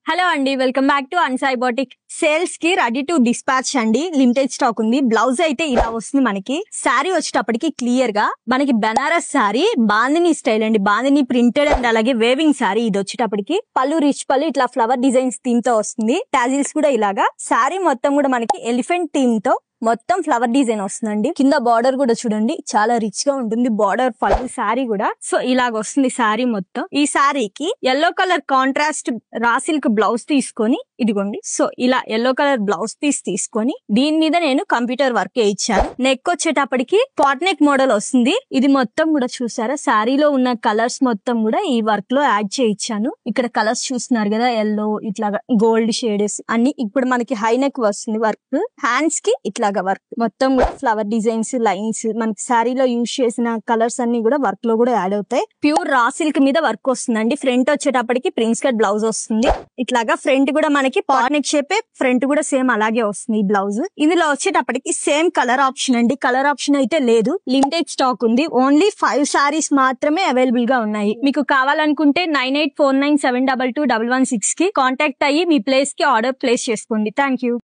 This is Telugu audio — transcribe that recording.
హలో అండి, welcome back to Ansai boutique. Sales కి రెడీ టు డిస్పాచ్ అండి. లిమిటెడ్ స్టాక్ ఉంది. బ్లౌజ్ అయితే ఇలా వస్తుంది. మనకి శారీ వచ్చేటప్పటికి క్లియర్ గా మనకి బనారస్ శారీ బాందిని స్టైల్ అండి. బాందిని ప్రింటెడ్ అండ్ అలాగే వేవింగ్ శారీ. ఇది వచ్చేటప్పటికి పళ్ళు రిచ్ పళ్ళు ఇట్లా ఫ్లవర్ డిజైన్స్ థీమ్ తో వస్తుంది. టాజిల్స్ కూడా ఇలాగా. శారీ మొత్తం కూడా మనకి ఎలిఫెంట్ థీమ్ తో మొత్తం ఫ్లవర్ డిజైన్ వస్తుందండి. కింద బార్డర్ కూడా చూడండి, చాలా రిచ్ గా ఉంటుంది బార్డర్. పళ్ళు శారీ కూడా సో ఇలాగ వస్తుంది శారీ మొత్తం. ఈ శారీకి yellow colour contrast raw silk blouse తీసుకొని, ఇదిగోండి సో ఇలా ఎల్లో కలర్ బ్లౌజ్ తీసుకొని దీని మీద నేను కంప్యూటర్ వర్క్ ఇచ్చాను. నెక్ వచ్చేటప్పటికి పాట్ నెక్ మోడల్ వస్తుంది. ఇది మొత్తం కూడా చూసారా, శారీలో ఉన్న కలర్స్ మొత్తం కూడా ఈ వర్క్ లో యాడ్ చేయించాను. ఇక్కడ కలర్స్ చూస్తున్నారు కదా, ఎల్లో ఇట్లాగా గోల్డ్ షేడ్స్ అన్ని. ఇప్పుడు మనకి హై నెక్ వస్తుంది వర్క్. హ్యాండ్స్ కి ఇట్లా వర్క్ మొత్తం కూడా ఫ్లవర్ డిజైన్స్, లైన్స్, మనకి శారీలో యూజ్ చేసిన కలర్స్ అన్ని కూడా వర్క్ లో కూడా యాడ్ అవుతాయి. ప్యూర్ రా సిల్క్ మీద వర్క్ వస్తుందండి. ఫ్రంట్ వచ్చేటప్పటికి ప్రిన్స్ కట్ బ్లౌజ్ వస్తుంది. ఇట్లాగా ఫ్రంట్ కూడా మనకి పాట్ నెక్ షేప్, ఫ్రంట్ కూడా సేమ్ అలాగే వస్తుంది ఈ బ్లౌజ్. ఇందులో వచ్చేటప్పటికి సేమ్ కలర్ ఆప్షన్ అండి. కలర్ ఆప్షన్ అయితే లేదు, లిమిటెడ్ స్టాక్ ఉంది. ఓన్లీ 5 సారీస్ మాత్రమే అవైలబుల్ గా ఉన్నాయి. మీకు కావాలనుకుంటే 9849722116 కి కాంటాక్ట్ అయ్యి మీ ప్లేస్ కి ఆర్డర్ ప్లేస్ చేసుకోండి. Thank you.